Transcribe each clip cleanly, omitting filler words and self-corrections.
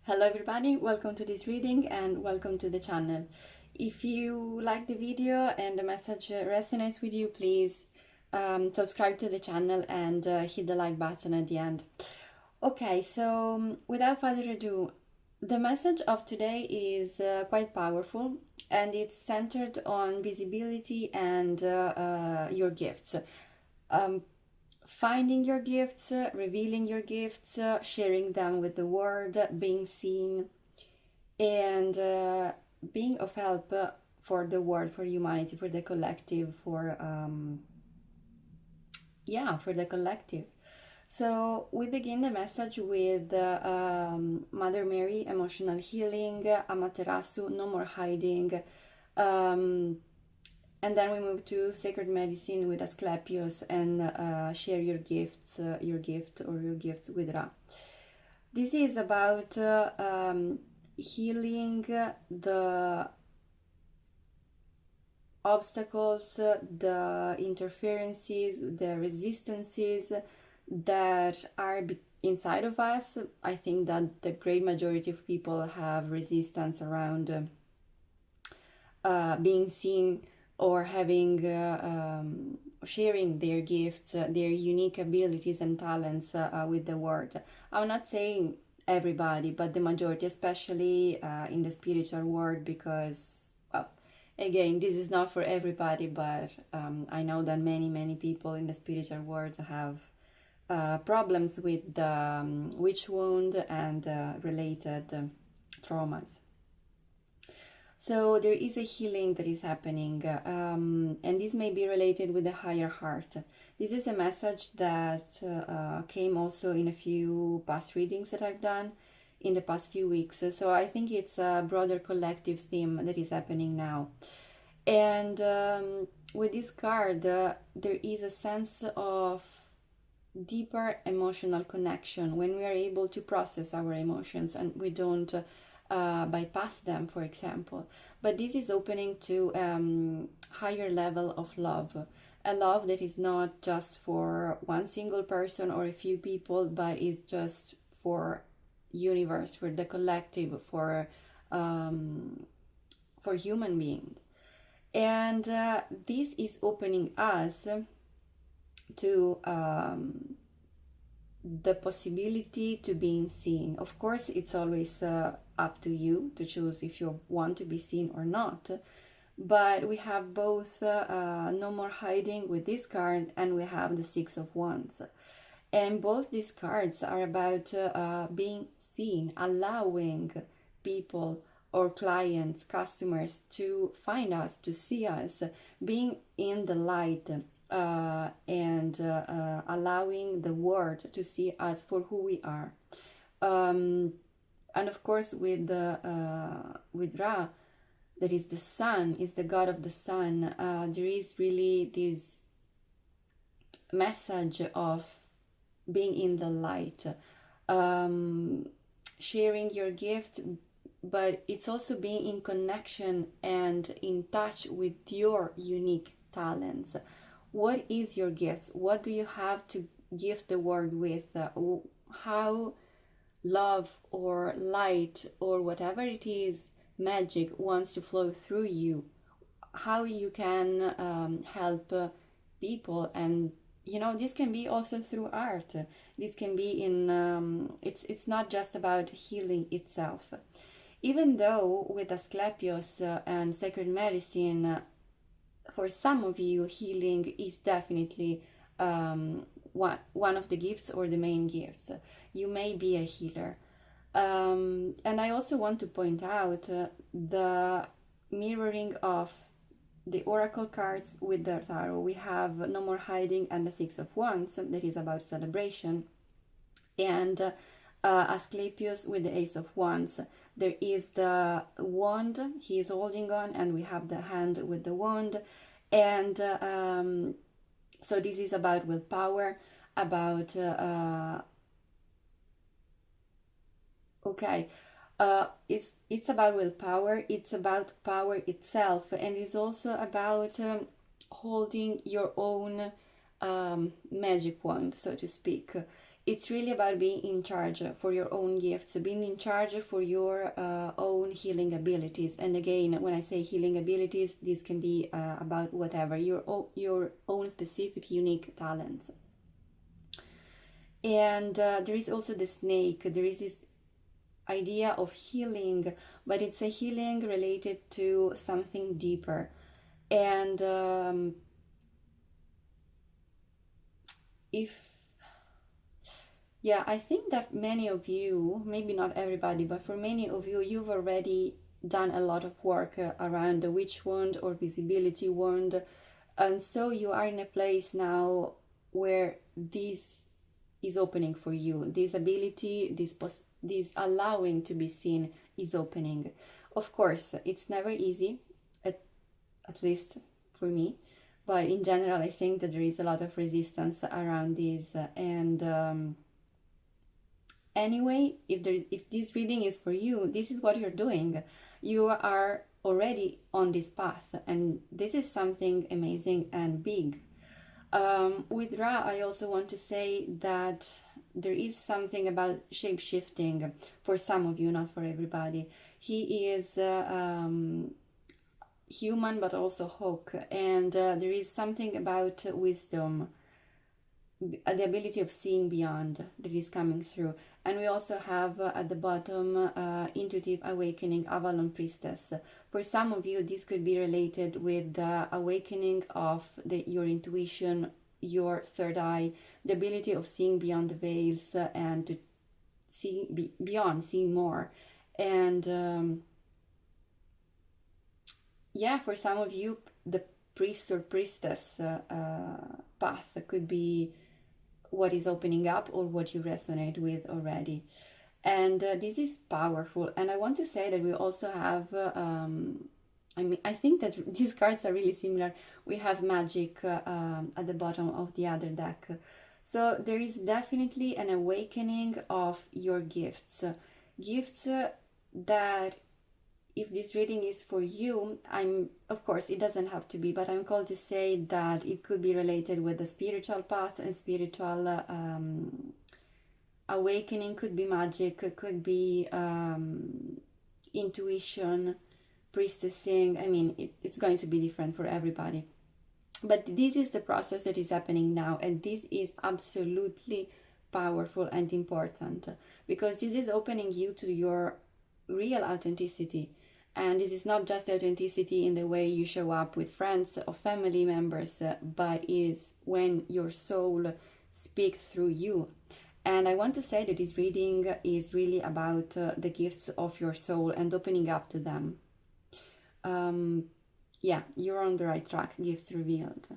Hello everybody, welcome to this reading and welcome to the channel. If you like the video and the message resonates with you, please subscribe to the channel and hit the like button at the end. Okay, so without further ado, the message of today is quite powerful and it's centered on visibility and your gifts. Finding your gifts, revealing your gifts, sharing them with the world, being seen, and being of help for the world, for humanity, for the collective, for the collective. So we begin the message with Mother Mary, emotional healing, Amaterasu, no more hiding. And then we move to Sacred Medicine with Asclepius and share your gifts, your gift or your gifts with Ra. This is about healing the obstacles, the interferences, the resistances that are inside of us. I think that the great majority of people have resistance around being seen or having sharing their gifts, their unique abilities and talents with the world. I'm not saying everybody, but the majority, especially in the spiritual world, because, well, again, this is not for everybody, but I know that many people in the spiritual world have problems with the witch wound and related traumas. So there is a healing that is happening, and this may be related with the higher heart. This is a message that came also in a few past readings that I've done in the past few weeks. So I think it's a broader collective theme that is happening now. And with this card, there is a sense of deeper emotional connection when we are able to process our emotions and we don't bypass them, for example. But this is opening to higher level of love, a love that is not just for one single person or a few people, but is just for universe, for the collective, for human beings. And this is opening us to the possibility to being seen. Of course, it's always up to you to choose if you want to be seen or not. But we have both no more hiding with this card, and we have the Six of Wands. And both these cards are about being seen, allowing people or clients, customers to find us, to see us, being in the light, and allowing the world to see us for who we are. And of course, with Ra, that is the sun, is the god of the sun. There is really this message of being in the light, sharing your gift, but it's also being in connection and in touch with your unique talents. What is your gift? What do you have to give the world with? How love or light or whatever it is, magic wants to flow through you. How you can help people, and this can be also through art. This can be in it's not just about healing itself. Even though with Asclepius and Sacred Medicine, for some of you, healing is definitely one of the gifts or the main gifts. You may be a healer. And I also want to point out the mirroring of the oracle cards with the tarot. We have No More Hiding and the Six of Wands, that is about celebration. And Asclepius with the Ace of Wands. There is the wand he is holding on, and we have the hand with the wand. And so this is about willpower, about it's about willpower, it's about power itself, and it's also about holding your own magic wand, so to speak. It's really about being in charge for your own gifts, being in charge for your own healing abilities. And again, when I say healing abilities, this can be about whatever, your own specific unique talents. And there is also the snake. There is this idea of healing, but it's a healing related to something deeper. And I think that many of you, maybe not everybody, but for many of you, you've already done a lot of work around the witch wound or visibility wound. And so you are in a place now where this is opening for you. This ability, this allowing to be seen is opening. Of course, it's never easy, at least for me. But in general, I think that there is a lot of resistance around this. And anyway, if this reading is for you, this is what you're doing. You are already on this path, and this is something amazing and big. With Ra, I also want to say that there is something about shape-shifting for some of you, not for everybody. He is human, but also Hawk, and there is something about wisdom, the ability of seeing beyond that is coming through. And we also have at the bottom intuitive awakening, Avalon Priestess. For some of you, this could be related with the awakening of your intuition, your third eye, the ability of seeing beyond the veils and to see beyond, seeing more. And for some of you, the priest or priestess path could be what is opening up or what you resonate with already. And this is powerful. And I want to say that we also have I think that these cards are really similar. We have magic at the bottom of the other deck. So there is definitely an awakening of your gifts. Gifts that, if this reading is for you, of course, it doesn't have to be, but I'm called to say that it could be related with the spiritual path and spiritual awakening. Could be magic, could be intuition, priestessing. I mean, it's going to be different for everybody. But this is the process that is happening now, and this is absolutely powerful and important, because this is opening you to your real authenticity. And this is not just authenticity in the way you show up with friends or family members, but is when your soul speaks through you. And I want to say that this reading is really about the gifts of your soul and opening up to them. You're on the right track. Gifts revealed.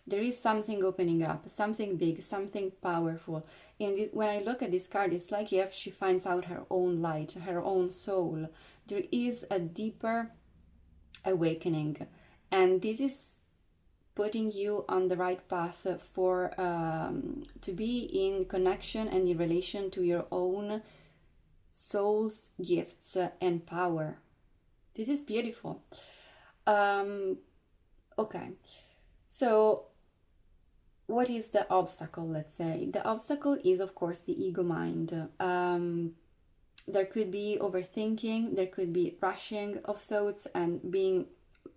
There is something opening up, something big, something powerful. And when I look at this card, it's like if she finds out her own light, her own soul. There is a deeper awakening. And this is putting you on the right path for to be in connection and in relation to your own soul's gifts and power. This is beautiful. Okay. So what is the obstacle, let's say? The obstacle is, of course, the ego mind. There could be overthinking, there could be rushing of thoughts and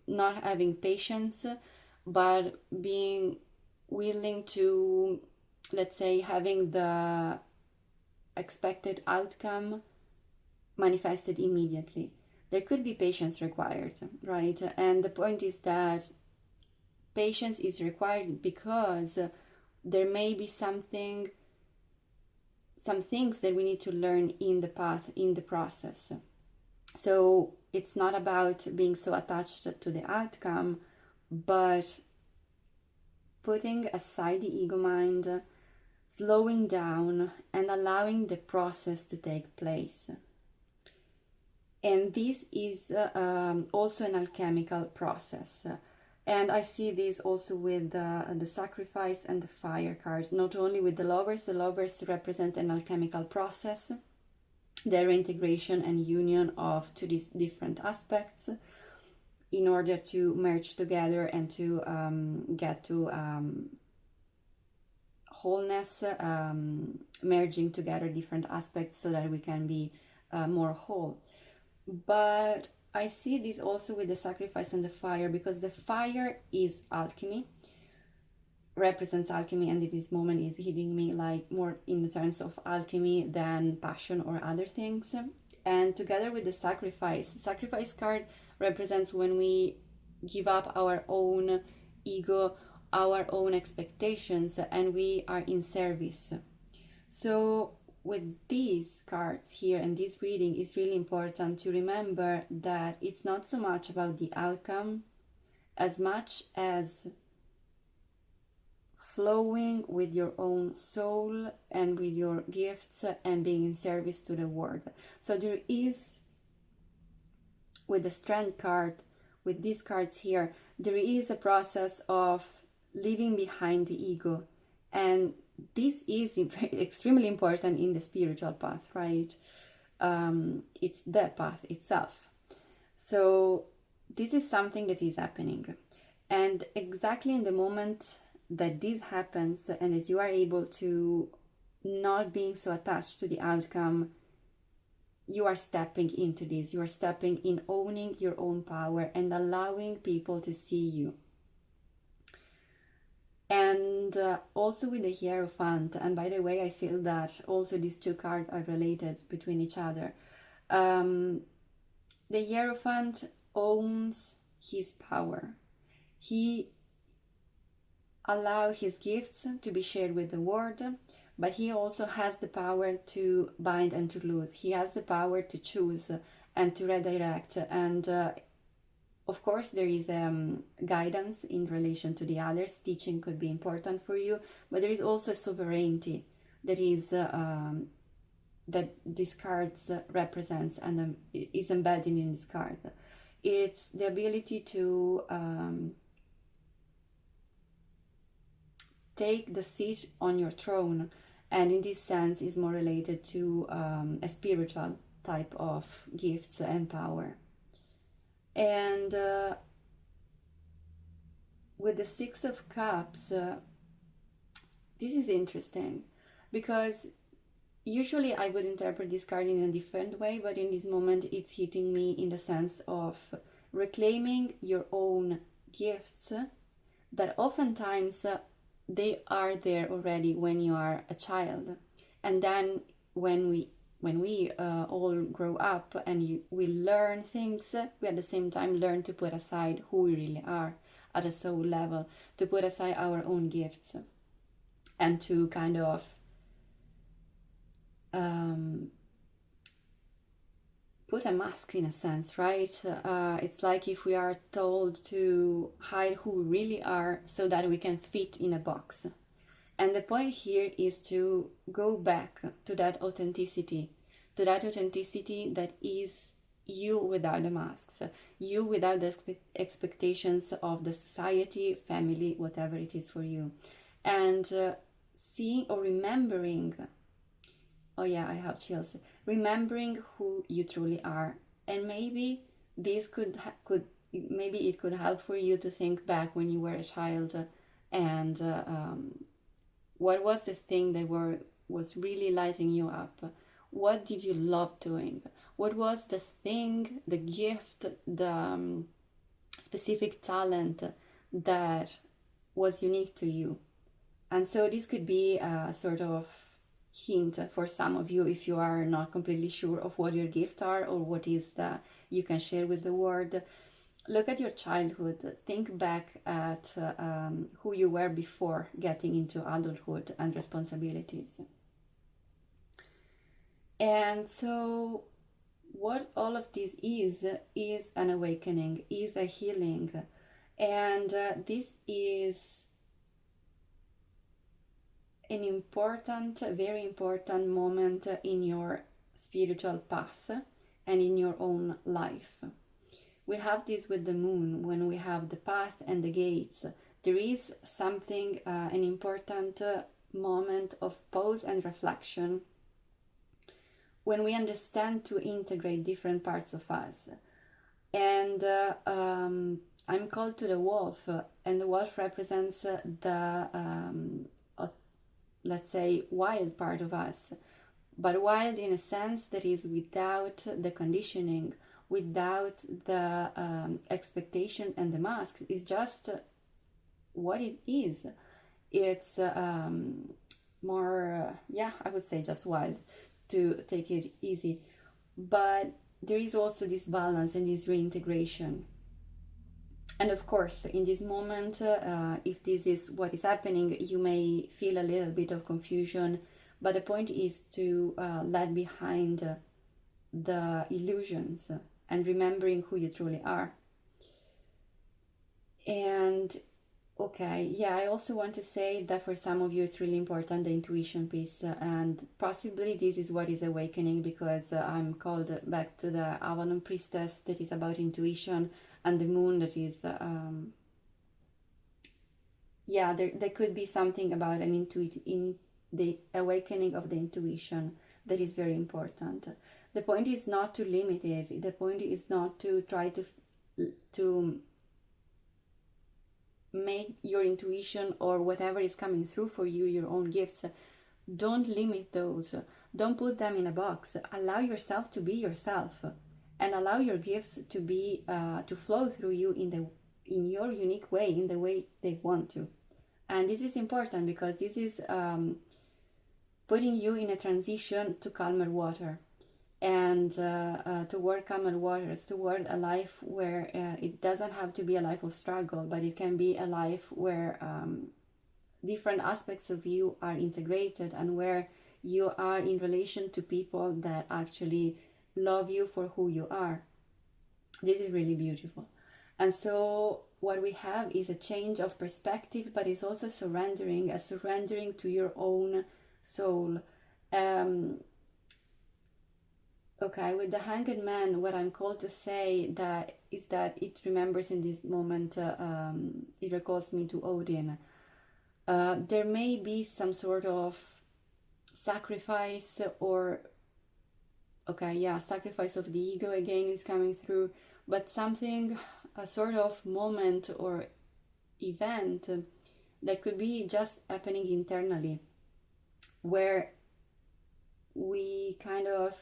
not having patience, but being willing to, let's say, having the expected outcome manifested immediately. There could be patience required, right? And the point is that patience is required because there may be some things that we need to learn in the path, in the process. So it's not about being so attached to the outcome, but putting aside the ego mind, slowing down and allowing the process to take place. And this is also an alchemical process. And I see this also with the sacrifice and the fire cards, not only with the lovers. The lovers represent an alchemical process, their integration and union of two these different aspects in order to merge together and to get to wholeness, merging together different aspects so that we can be more whole. But I see this also with the sacrifice and the fire, because the fire is alchemy, represents alchemy, and in this moment is hitting me like more in the terms of alchemy than passion or other things. And together with the sacrifice card represents when we give up our own ego, our own expectations, and we are in service. So with these cards here and this reading, it's really important to remember that it's not so much about the outcome as much as flowing with your own soul and with your gifts and being in service to the world. So there is, with the Strength card, with these cards here, there is a process of leaving behind the ego, and this is extremely important in the spiritual path, right? It's the path itself. So this is something that is happening, and exactly in the moment that this happens and that you are able to not being so attached to the outcome, you are stepping into this. You are stepping in, owning your own power and allowing people to see you. And also with the Hierophant, and by the way, I feel that also these two cards are related between each other. The Hierophant owns his power. He allows his gifts to be shared with the world, but he also has the power to bind and to loose. He has the power to choose and to redirect, and of course, there is guidance in relation to the others. Teaching could be important for you, but there is also sovereignty that is that this card represents and is embedded in this card. It's the ability to take the seat on your throne, and in this sense is more related to a spiritual type of gifts and power. And with the Six of Cups, this is interesting, because usually I would interpret this card in a different way, but in this moment it's hitting me in the sense of reclaiming your own gifts that oftentimes they are there already when you are a child, and then when we all grow up and we learn things, we at the same time learn to put aside who we really are at a soul level, to put aside our own gifts, and to kind of put a mask in a sense, right? It's like if we are told to hide who we really are so that we can fit in a box. And the point here is to go back to that authenticity that is you without the masks, you without the expectations of the society, family, whatever it is for you. And seeing or remembering, oh yeah, I have chills, remembering who you truly are. And maybe this maybe it could help for you to think back when you were a child, and what was the thing that was really lighting you up? What did you love doing? What was the thing, the gift, the specific talent that was unique to you? And so this could be a sort of hint for some of you if you are not completely sure of what your gifts are or what is that you can share with the world. Look at your childhood. Think back at who you were before getting into adulthood and responsibilities. And so what all of this is an awakening, is a healing. And this is an important, very important moment in your spiritual path and in your own life. We have this with the moon, when we have the path and the gates. There is something, an important moment of pause and reflection when we understand to integrate different parts of us. And I'm called to the wolf, and the wolf represents the let's say, wild part of us, but wild in a sense that is without the conditioning, without the expectation and the masks. It's just what it is. It's more, yeah, I would say just wild, to take it easy. But there is also this balance and this reintegration. And of course, in this moment, if this is what is happening, you may feel a little bit of confusion, but the point is to let behind the illusions and remembering who you truly are. And okay, yeah, I also want to say that for some of you it's really important, the intuition piece, and possibly this is what is awakening, because I'm called back to the Avalon priestess, that is about intuition, and the moon, that is yeah, there could be something about an in the awakening of the intuition that is very important. The point is not to limit it. The point is not to try to make your intuition or whatever is coming through for you your own gifts. Don't limit those. Don't put them in a box. Allow yourself to be yourself, and allow your gifts to be to flow through you in your unique way, in the way they want to. And this is important because this is putting you in a transition to calmer water, and toward calmer waters, toward a life where it doesn't have to be a life of struggle, but it can be a life where different aspects of you are integrated, and where you are in relation to people that actually love you for who you are. This is really beautiful. And so what we have is a change of perspective, but it's also surrendering, a surrendering to your own soul. Okay, with the Hanged Man, what I'm called to say that is that it remembers in this moment, it recalls me to Odin. There may be some sort of sacrifice, or okay, yeah, sacrifice of the ego again is coming through, but something, a sort of moment or event that could be just happening internally, where we kind of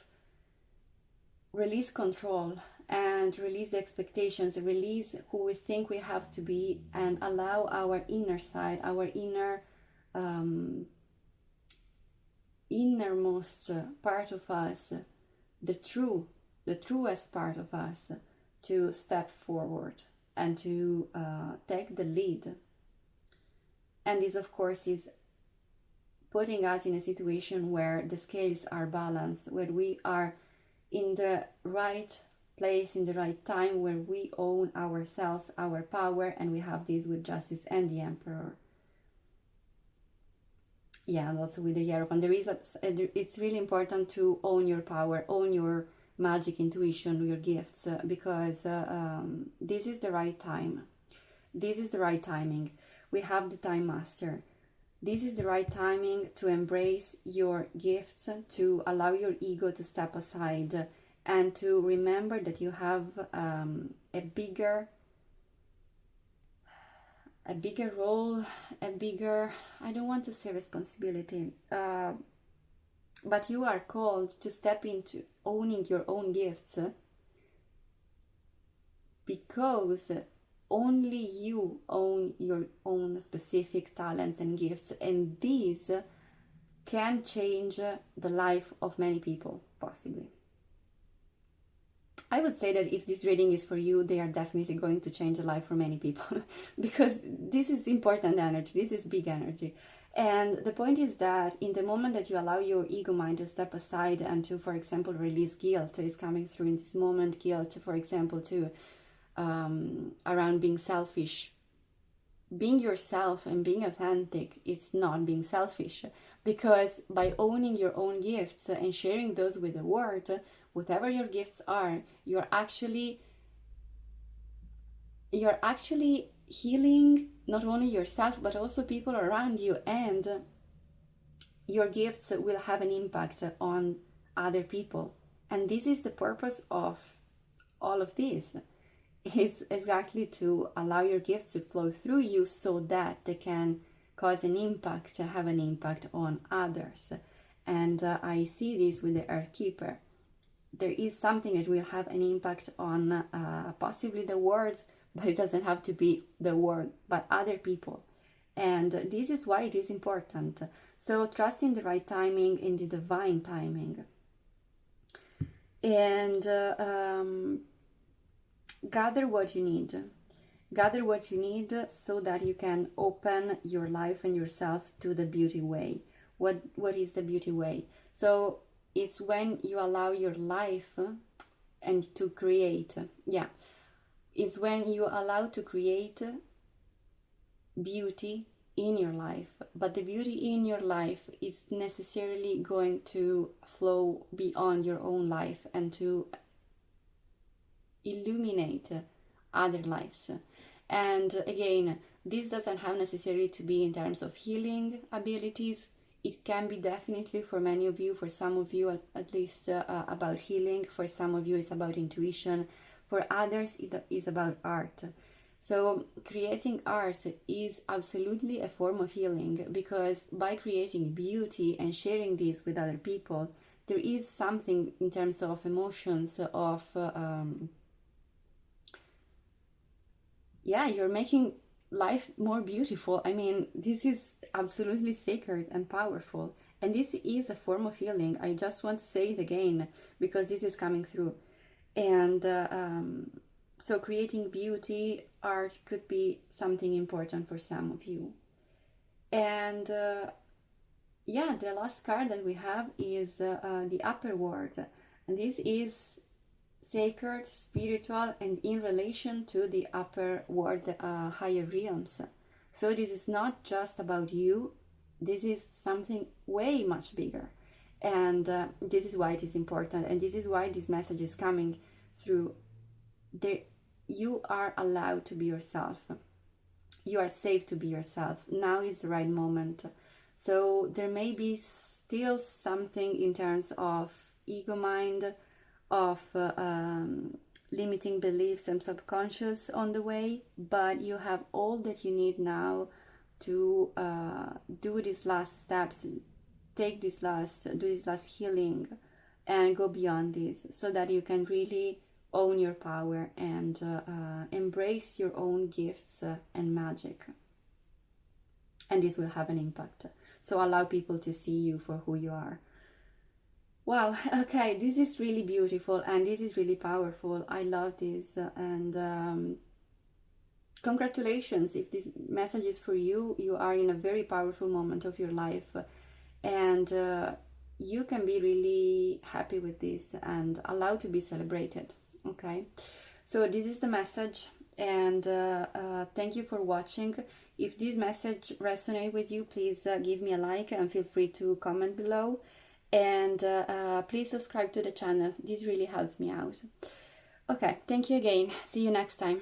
release control and release the expectations, release who we think we have to be, and allow our inner side, our innermost part of us, the truest part of us, to step forward and to take the lead. And this, of course, is putting us in a situation where the scales are balanced, where we are in the right place, in the right time, where we own ourselves, our power, and we have this with Justice and the Emperor. Yeah, and also with the Hierophant. It's really important to own your power, own your magic, intuition, your gifts, because this is the right time. This is the right timing. We have the Time Master. This is the right timing to embrace your gifts, to allow your ego to step aside, and to remember that you have a bigger role, a bigger, I don't want to say responsibility, but you are called to step into owning your own gifts, because only you own your own specific talents and gifts, and these can change the life of many people, possibly. I would say that if this reading is for you, they are definitely going to change the life for many people because this is important energy, this is big energy. And the point is that in the moment that you allow your ego mind to step aside and to, for example, release guilt, is coming through in this moment, guilt, for example, too, around being selfish. Being yourself and being authentic, it's not being selfish, because by owning your own gifts and sharing those with the world, whatever your gifts are, you're actually healing not only yourself but also people around you, and your gifts will have an impact on other people. And this is the purpose of all of this. Is exactly to allow your gifts to flow through you so that they can cause an impact, have an impact on others. And I see this with the Earth Keeper. There is something that will have an impact on possibly the world, but it doesn't have to be the world, but other people. And this is why it is important. So trust in the right timing, in the divine timing. And gather what you need. Gather what you need so that you can open your life and yourself to the beauty way. What is the beauty way? So it's when you allow your life and to create. Yeah. It's when you allow to create beauty in your life, but the beauty in your life is necessarily going to flow beyond your own life and to illuminate other lives. And again, this doesn't have necessarily to be in terms of healing abilities. It can be definitely for many of you, for some of you at least, about healing. For some of you it's about intuition. For others it is about art. So creating art is absolutely a form of healing, because by creating beauty and sharing this with other people, there is something in terms of emotions, of yeah, you're making life more beautiful. I mean, this is absolutely sacred and powerful, and this is a form of healing. I just want to say it again because this is coming through. And so creating beauty, art could be something important for some of you. And yeah, the last card that we have is the upper world, and this is sacred, spiritual, and in relation to the upper world, higher realms. So this is not just about you, this is something way much bigger. And this is why it is important, and this is why this message is coming through. You are allowed to be yourself. You are safe to be yourself. Now is the right moment. So there may be still something in terms of ego mind, of limiting beliefs and subconscious on the way, but you have all that you need now to do these last steps, do this last healing, and go beyond this, so that you can really own your power and embrace your own gifts and magic. And this will have an impact. So allow people to see you for who you are. Wow, okay, this is really beautiful and this is really powerful. I love this, and congratulations. If this message is for you, you are in a very powerful moment of your life, and you can be really happy with this and allowed to be celebrated. Okay, so this is the message, and thank you for watching. If this message resonates with you, please give me a like and feel free to comment below, and please subscribe to the channel. This really helps me out. Okay, thank you again. See you next time.